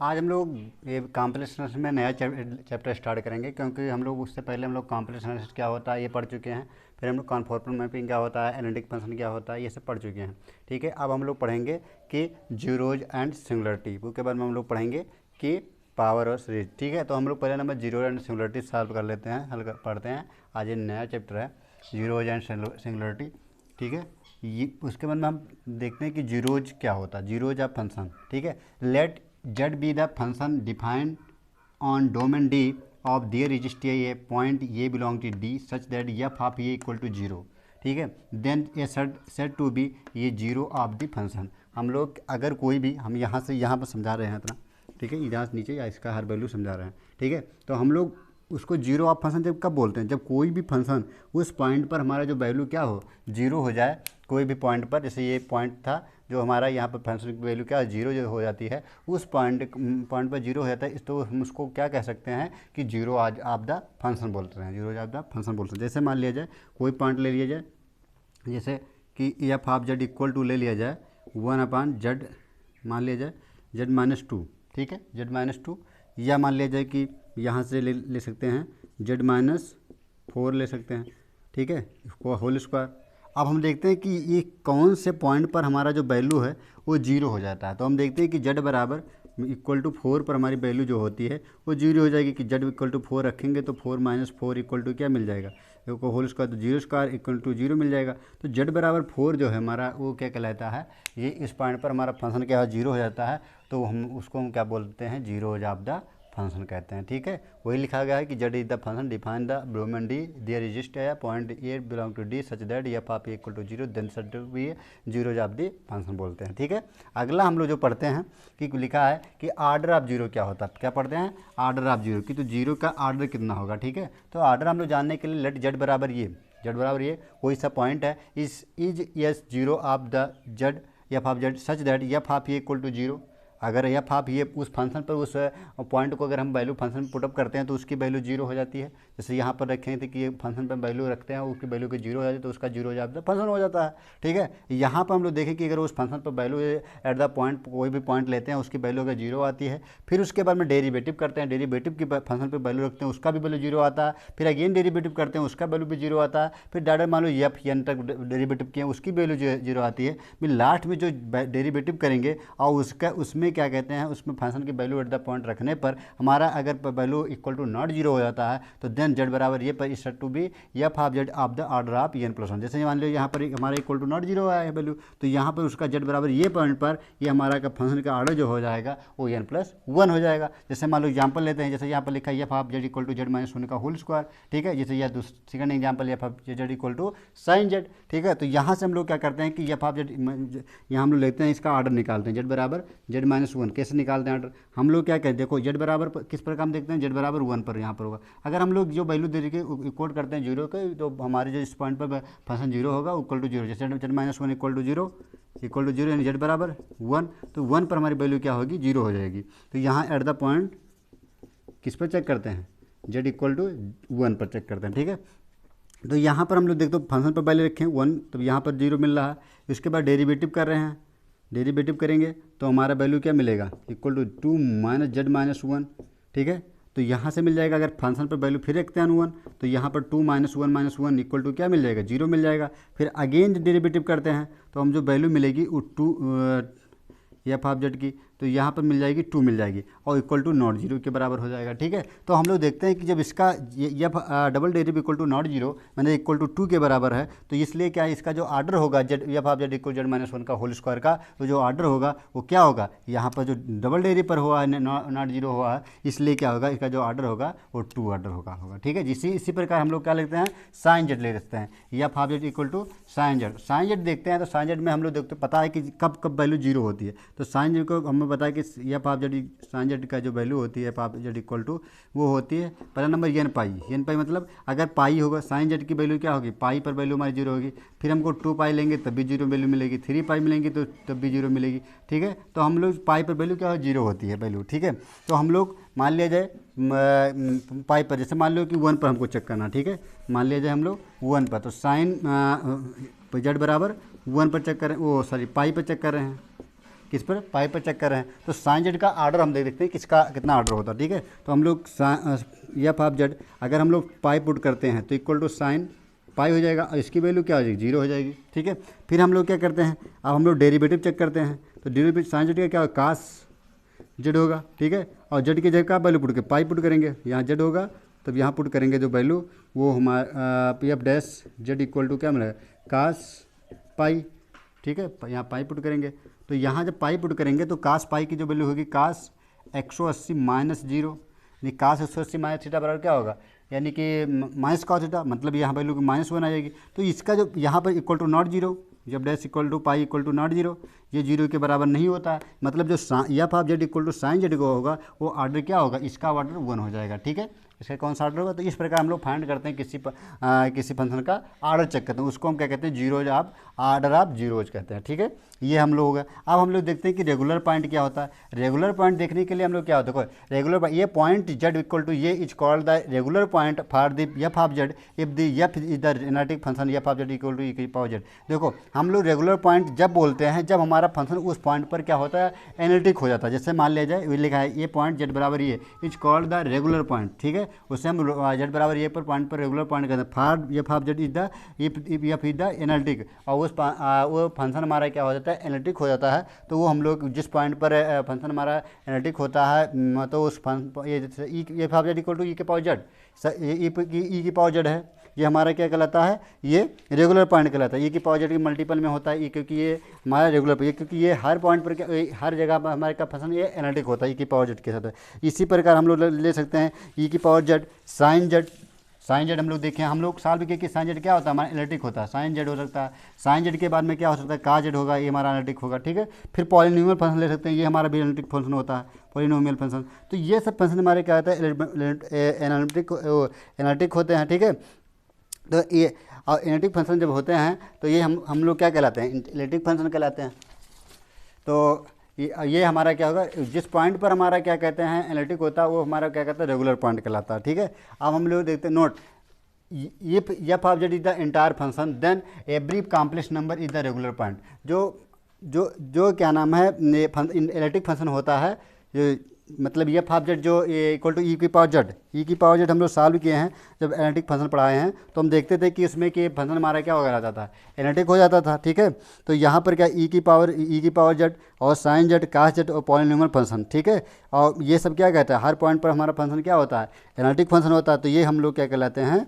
आज हम लोग ये कॉम्प्लेक्स एनालिसिस में नया चैप्टर स्टार्ट करेंगे, क्योंकि हम लोग उससे पहले हम लोग कॉम्प्लेक्स एनालिसिस क्या होता है ये पढ़ चुके हैं। फिर हम लोग कन्फॉर्मेशन मैपिंग क्या होता है, एनालिटिक फंक्शन क्या होता है, ये सब पढ़ चुके हैं। ठीक है, अब हम लोग पढ़ेंगे कि जीरोज एंड सिंगुलरिटी। उसके बाद में हम लोग पढ़ेंगे कि पावर और सीरीज। ठीक है, तो हम लोग पहले number zero and singularity solve कर लेते हैं, पढ़ते हैं। आज ये नया चैप्टर है जीरोज एंड सिंगुलरिटी। ठीक है, ये उसके बाद में हम देखते हैं कि जीरोज क्या होता है, जीरोज ऑफ फंक्शन। ठीक है, let Z be the function defined on domain D of their register A point A belong to D such that F of A equal to zero. ठीक है, then A set to be ये zero of the function. हम लोग अगर कोई भी, हम यहाँ से यहाँ पर समझा रहे हैं इतना, ठीक है, यहाँ से नीचे या इसका हर वैल्यू समझा रहे हैं। ठीक है, तो हम लोग उसको जीरो ऑफ फंक्शन जब कब बोलते हैं, जब कोई भी फंक्शन उस पॉइंट पर हमारा जो वैल्यू क्या हो, जीरो हो जाए। कोई भी पॉइंट पर, जैसे ये पॉइंट था जो हमारा यहाँ पर फंक्शन की वैल्यू क्या जीरो जो हो जाती है, उस पॉइंट पर जीरो हो जाता है, तो हम उसको क्या कह सकते हैं कि जीरो आज ऑफ द फंक्शन बोलते हैं, जीरो ऑफ द फंक्शन बोलते हैं। जैसे मान लिया जाए कोई पॉइंट ले लिया जाए, जैसे कि F of Z equal to ले लिया जाए 1/z, मान लिया जाए z-2। ठीक है, z-2, या मान लिया जाए कि यहाँ से ले सकते हैं z-4 ले सकते हैं। ठीक है, इसको होल स्क्वायर। अब हम देखते हैं कि ये कौन से पॉइंट पर हमारा जो वैल्यू है वो जीरो हो जाता है। तो हम देखते हैं कि z बराबर इक्वल टू 4 पर हमारी वैल्यू जो होती है वो जीरो हो जाएगी। कि z इक्वल टू 4 रखेंगे तो 4-4 इक्वल टू क्या मिल जाएगा, देखो होल स्क्वायर, तो zero square equal to zero मिल जाएगा। तो z बराबर 4 जो है हमारा वो क्या कहलाता है, ये इस पॉइंट पर हमारा फंक्शन क्या है, जीरो हो जाता है। तो हम क्या बोलते हैं, जीरो ऑफ द फंक्शन कहते हैं। ठीक है, वही लिखा गया है कि Z is the function define the domain D there exist है point A belong to D such that F of A equal to zero then set to B zero of the function बोलते हैं। ठीक है, अगला हम लोग जो पढ़ते हैं कि लिखा है कि आर्डर ऑफ जीरो क्या होता है। क्या पढ़ते हैं, आर्डर ऑफ जीरो की, तो जीरो का आर्डर कितना होगा। ठीक है, तो आर्डर हम लोग जानने के लिए लेट जेड बराबर ये कोई सा पॉइंट है, is S zero of the Z F of Z such that F of A equal to zero. अगर एफ ऑफ ये उस फंक्शन पर, उस पॉइंट को अगर हम वैल्यू फंक्शन में पुटअप करते हैं तो उसकी वैल्यू जीरो हो जाती है। जैसे यहाँ पर रखे थे कि ये फंक्शन पर वैल्यू रखते हैं, उसकी वैल्यू की जीरो हो जाती है, तो उसका जीरो हो जाता है, फंक्शन हो जाता है। ठीक है, यहाँ पर हम लोग देखें कि अगर उस फंक्शन पर वैल्यू एट द पॉइंट कोई भी पॉइंट लेते हैं, उसकी वैल्यू अगर जीरो आती है, फिर उसके बाद में डेरिवेटिव करते हैं, डेरिवेटिव की फंक्शन पर वैल्यू रखते हैं, उसका भी वैल्यू जीरो आता है, फिर अगेन डेरिवेटिव करते हैं, उसका वैल्यू भी जीरो आता है, फिर डायरेक्ट मान लो एफ एन तक डेरिवेटिव किए, उसकी वैल्यू जीरो आती है। फिर लास्ट में जो डेरिवेटिव करेंगे और उसमें क्या कहते हैं, उसमें फंक्शन की वैल्यू एट द पॉइंट रखने पर हमारा अगर value equal to not zero हो जाता है, तो देन जेड बराबर ये पर is to be F of Z of the order of N plus one. जैसे मान लो यहाँ पर हमारा इक्वल टू नॉट जीरो आया है वैल्यू, तो यहाँ पर उसका जेड बराबर ये पॉइंट पर ये हमारा का फंक्शन का ऑर्डर जो हो जाएगा वो एन प्लस वन हो जाएगा। जैसे मान लो एग्जाम्पल लेते हैं, जैसे यहाँ पर लिखा है F of Z equal to Z minus one का होल स्क्वायर। ठीक है, जैसे यह second example F of Z equal to sine Z. ठीक है, तो यहाँ से हम लोग क्या करते हैं कि एफ ऑफ जेड यहाँ हम लोग लेते हैं, इसका ऑर्डर निकालते हैं, जेड बराबर जेड माइनस वन। कैसे निकालते हैं ऑर्डर, हम लोग क्या कहते हैं, देखो जेड बराबर किस पर काम देखते हैं, जेड बराबर वन पर यहाँ पर होगा। अगर हम लोग जो वैल्यू दे के इक्वल करते हैं जीरो के, तो हमारे जो इस पॉइंट पर फंक्शन जीरो होगा इक्वल टू जीरो। जैसे Z minus one equal to zero यानी जेड बराबर वन, तो वन पर हमारी वैल्यू क्या होगी, जीरो हो जाएगी। तो यहाँ एट द पॉइंट किस पर चेक करते हैं, जेड इक्वल टू वन पर चेक करते हैं। ठीक है, तो यहाँ पर हम लोग देखते फंक्शन पर वैल्यू रखें वन, तो यहाँ पर जीरो मिल रहा है। इसके बाद डेरिवेटिव कर रहे हैं, डेरिवेटिव करेंगे तो हमारा वैल्यू क्या मिलेगा, equal to two minus Z minus one. ठीक है, तो यहाँ से मिल जाएगा, अगर फंक्शन पर वैल्यू फिर रखते हैं वन, तो यहाँ पर two minus one equal to क्या मिल जाएगा, जीरो मिल जाएगा। फिर अगेन डेरिवेटिव करते हैं तो हम जो वैल्यू मिलेगी वो टू एफ ऑफ जेड की, तो यहाँ पर मिल जाएगी टू मिल जाएगी और इक्वल टू नॉट जीरो के बराबर हो जाएगा। ठीक है, तो हम लोग देखते हैं कि जब इसका ये double derivative equal to not zero मैंने इक्वल टू टू के बराबर है, तो इसलिए क्या है, इसका जो ऑर्डर होगा Z F of Z equal Z minus one का होल स्क्वायर का, तो जो ऑर्डर होगा वो क्या होगा, यहाँ पर जो डबल डेरिवेटिव पर हुआ है नॉट जीरो हुआ है, इसलिए क्या होगा, इसका जो ऑर्डर होगा वो टू ऑर्डर होगा। ठीक है, इसी प्रकार हम लोग क्या लिखते हैं, साइन जेड ले सकते हैं, f of Z equal to sine z देखते हैं। तो साइन जेड में हम लोग देखते पता है कि कब कब वैल्यू जीरो होती है, तो साइन जेड को हमें पता है कि F of z sine z का जो वैल्यू होती है F of Z equal to वो होती है पहला नंबर एन पाई मतलब अगर पाई होगा साइन जेड की वैल्यू क्या होगी, पाई पर वैल्यू हमारी जीरो होगी। फिर हमको 2 पाई लेंगे तब भी जीरो वैल्यू मिलेगी, 3 पाई मिलेंगी तो तब भी जीरो मिलेगी। ठीक है, तो हम लोग पाई पर वैल्यू क्या हो, जीरो होती है वैल्यू। ठीक है, तो हम लोग मान लिया जाए पाई पर, जैसे मान लो कि वन पर हमको चेक करना। ठीक है, मान लिया जाए हम लोग वन पर, तो साइन जेड बराबर वन पर चेक करें, वो सॉरी पाई पर चेक कर रहे हैं, किस पर, पाई पर चेक कर रहे हैं। तो साइन जेड का आर्डर हम देख देखते हैं किसका कितना आर्डर होता है, ठीक है। तो हम लोग एफ ऑफ जेड अगर हम लोग पाई पुट करते हैं तो इक्वल टू साइन पाई हो जाएगा और इसकी वैल्यू क्या हो जाएगी, 0 हो जाएगी, ठीक है। फिर हम लोग क्या करते हैं, अब हम लोग डेरिवेटिव चेक करते हैं। तो डेरिवेटिव साइन जेड का क्या होगा, कास जेड होगा, ठीक है। और जेड की जगह का वैल्यू पुट के पाई पुट करेंगे, यहाँ जेड होगा तब यहाँ पुट करेंगे जो वैल्यू वो हमारा p f dash z equal to क्या मिलेगा, कास पाई, ठीक है। यहाँ पाई पुट करेंगे तो यहाँ जब पाई पुट करेंगे तो कास पाई की जो वैल्यू होगी कास 180 माइनस 0, यानी कास 180 माइनस थीटा बराबर क्या होगा, यानी कि माइनस कॉस थीटा, मतलब यहाँ वैल्यू की -1 आ जाएगी। तो इसका जो यहाँ पर इक्वल टू नॉट 0, जब dash equal to pi equal to not 0, ये 0 के बराबर नहीं होता है, मतलब जो f of Z equal to sine z को होगा वो आर्डर क्या होगा, इसका ऑर्डर 1 हो जाएगा, ठीक है। इसका कौन सा ऑर्डर होगा, तो इस प्रकार हम लोग फाइंड करते हैं किसी फंक्शन का आर्डर चेक करते हैं, उसको हम क्या कहते हैं, zeros of order of zeros कहते हैं, ठीक है। ये हम लोग होगा। अब हम लोग देखते हैं कि रेगुलर पॉइंट क्या होता है। रेगुलर पॉइंट देखने के लिए हम लोग क्या होता है, रेगुलर ये पॉइंट जेड इक्वल टू ये is called the regular point for the F of Z if the F is the analytic function F of Z equal to E की पावर जेड। देखो हम लोग रेगुलर पॉइंट जब बोलते हैं जब हमारा फंक्शन उस पॉइंट पर क्या होता है, एनालिटिक हो जाता है। जैसे मान लिया जाए ये लिखा है ये पॉइंट जेड बराबर ये is called the regular point, ठीक है। उससे हम जेड बराबर ये पर पॉइंट पर रेगुलर पॉइंट कहते हैं। For F of Z is the F is the analytic, और उस वो फंक्शन हमारा क्या हो जाता है, एनालिटिक हो जाता है। तो वो हम लोग जिस पॉइंट पर फंक्शन हमारा एनालिटिक होता है तो उस ये जैसे F of Z equal to E के पावर जेड, ई की पावर जेड है, ये हमारा क्या कहलाता है, ये रेगुलर पॉइंट कहलाता है। ई की पावर जेड की मल्टीपल में होता है ई, क्योंकि ये हमारा रेगुलर ये क्योंकि ये हर पॉइंट पर हर जगह पर हमारे का फंक्शन ये एनालिटिक होता है ई की पावर जेड के साथ। इसी प्रकार हम लोग ले सकते हैं ई की power z sine z. Sine z हम लोग देखें, हम लोग साल भी किए कि साइन जेड क्या होता है, हमारा एनालिटिक होता है, साइन जेड हो सकता है। साइन जेड के बाद में क्या हो सकता है, का जेड होगा, ये हमारा एनालिटिक होगा, ठीक है। फिर पॉलिनोमियल फंक्शन ले सकते हैं, ये हमारा भी एनालिटिक फंक्शन होता है, पॉलिनोमियल फंक्शन। तो ये सब फंक्शन हमारे क्या होता है, एनालिटिक होते हैं, ठीक है। तो ये और एनालिटिक फंक्शन जब होते हैं तो ये हम लोग क्या कहलाते हैं, एनालिटिक फंक्शन कहलाते हैं। तो ये हमारा क्या होगा, जिस पॉइंट पर हमारा क्या कहते हैं एनालिटिक होता है वो हमारा क्या कहता है, रेगुलर पॉइंट कहलाता है, ठीक है। अब हम लोग देखते हैं note, if f of z is the entire function then every complex number is the regular point। जो क्या नाम है एनालिटिक फंक्शन होता है, मतलब एफ ऑफ जेड जो इक्वल टू ई की पावर जेड हम लोग सॉल्व किए हैं जब एनालिटिक फंक्शन पढ़ाए हैं तो हम देखते थे कि उसमें कि फंक्शन हमारा क्या हो जाता था, एनालिटिक हो जाता था, ठीक है। तो यहाँ पर क्या ई की पावर जेड और साइन जेड कास जेड और पॉलिनोमियल फंक्शन, ठीक है। और ये सब क्या कहता है, हर पॉइंट पर हमारा फंक्शन क्या होता है, एनालिटिक फंक्शन होता है। तो ये हम लोग क्या कहलाते हैं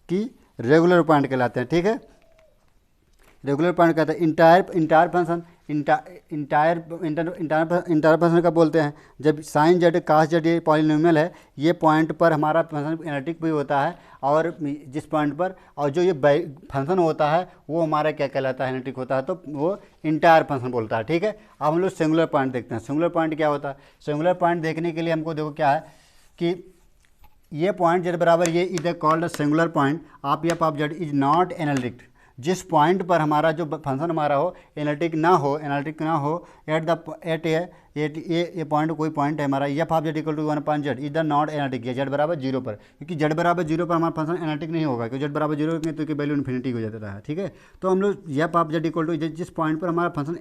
कि रेगुलर पॉइंट कहलाते हैं, ठीक है। रेगुलर पॉइंट कहते हैं इंटायर फंक्शन, इंटायर फंक्शन का बोलते हैं जब साइन जेड कास जेड ये पॉलिनोमियल है, ये पॉइंट पर हमारा फंक्शन एनालिटिक भी होता है, और जिस पॉइंट पर और जो ये फंक्शन होता है वो हमारा क्या कहलाता है, एनालिटिक होता है, तो वो इंटायर फंक्शन बोलता है, ठीक है। अब हम लोग सिंगुलर पॉइंट देखते हैं। सिंगुलर पॉइंट क्या होता है, सिंगुलर पॉइंट देखने के लिए हमको देखो क्या है कि ये पॉइंट जेड बराबर ये इधर called singular point of F of Z is not analytic. जिस पॉइंट पर हमारा जो फंक्शन हमारा हो एनालिटिक ना हो एट ये पॉइंट कोई पॉइंट है हमारा f of Z equal to 1 z is the not analytic, z बराबर 0 पर, क्योंकि जेड बराबर 0 पर हमारा फंक्शन एनालिटिक नहीं होगा, क्योंकि जेड बराबर 0 में तो इसकी वैल्यू इन्फिनिटी हो जाता है, ठीक है। तो हम लोग f of Z equal to जिस पॉइंट पर हमारा फंक्शन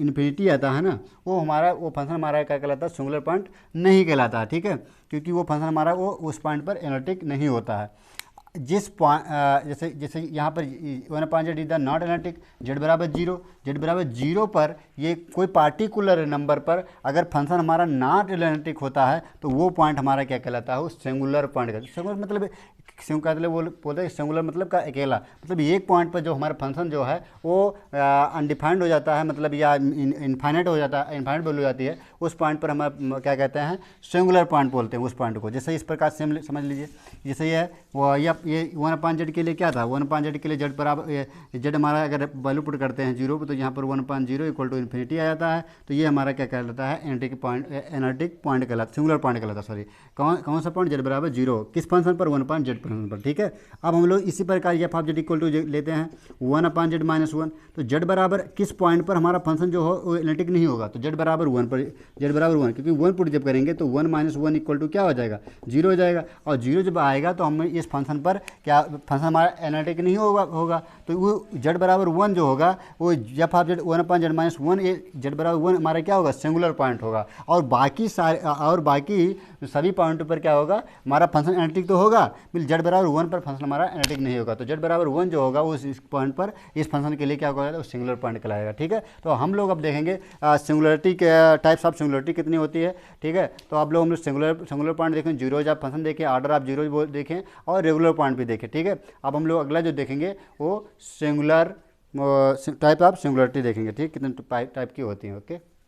इन्फिनिटी आता है ना, वो फंक्शन हमारा क्या कहलाता है, सिंगुलर पॉइंट नहीं कहलाता है, ठीक है, क्योंकि वो फंक्शन हमारा वो उस पॉइंट पर एनालिटिक नहीं होता है। जिस पॉइंट जैसे यहाँ पर 1 z is the not analytic, z बराबर 0 पर ये कोई पार्टिकुलर नंबर पर अगर फंक्शन हमारा नॉट एनालिटिक होता है तो वो पॉइंट हमारा क्या कहलाता है, वो सिंगुलर पॉइंट कहते हैं। सिंगुलर मतलब बोलते हैं सिंगुलर मतलब का अकेला, मतलब एक पॉइंट पर जो हमारा फंक्शन जो है वो अनडिफाइंड हो जाता है, मतलब या इनफाइनाइट हो जाता है, इनफाइनाइट वैल्यू आती है, उस पॉइंट पर हम क्या कहते हैं, सिंगुलर पॉइंट बोलते हैं उस पॉइंट को। जैसे इस प्रकार से समझ लीजिए, जैसे ये 1 जेड के लिए क्या था, 1 जेड के लिए जेड बराबर जेड हमारा अगर वैल्यू पुट करते हैं 0 पर तो यहाँ पर 1/0 इक्वल टू इन्फिनिटी आ जाता है। तो ये हमारा क्या कहलाता है, एनालिटिक पॉइंट कहलाता, सिंगुलर पॉइंट कहलाता, सॉरी कौन सा पॉइंट, जेड बराबर 0 किस फंक्शन पर, 1 जेड फंक्शन पर, ठीक है। अब हम लोग इसी प्रकार f of Z equal to लेते हैं 1 जेड -1, तो जेड बराबर किस पॉइंट पर हमारा फंक्शन जो हो वो एनालिटिक नहीं होगा, तो जेड बराबर 1 पर, जेड बराबर 1, क्योंकि 1 पुट जब करेंगे तो 1 - 1 इक्वल टू क्या हो जाएगा, 0 हो जाएगा, और 0 जब आएगा तो हम इस फंक्शन पर पर क्या फंक्शन हमारा एनालिटिक नहीं होगा। तो वो जेड बराबर 1 जो होगा वो जब आप जेड 1/z-1, ये जेड बराबर 1 हमारा क्या होगा, सिंगुलर पॉइंट होगा। और बाकी सभी पॉइंटों पर क्या होगा, हमारा फंक्शन एनालिटिक तो होगा, फिर जेड बराबर 1 पर फंक्शन हमारा एनालिटिक नहीं होगा। तो जेड बराबर 1 जो होगा वो इस पॉइंट पर इस फंक्शन के लिए क्या होगा, तो सिंगुलर पॉइंट कहलाएगा। ठीक है, तो हम लोग अब देखेंगे सिंगुलरिटी के टाइप्स ऑफ सिंगुलरिटी कितनी होती है। ठीक है, तो आप लोग हम लोग सिंगुलर पॉइंट देखें, जीरोज आप फंक्शन देखें, ऑर्डर आप जीरोज देखें, और रेगुलर पॉइंट भी देखें। ठीक है, अब हम लोग अगला जो देखेंगे वो सिंगुलर टाइप ऑफ सिंगुलरिटी देखेंगे। ठीक, कितने टाइप की होती हैं। ओके।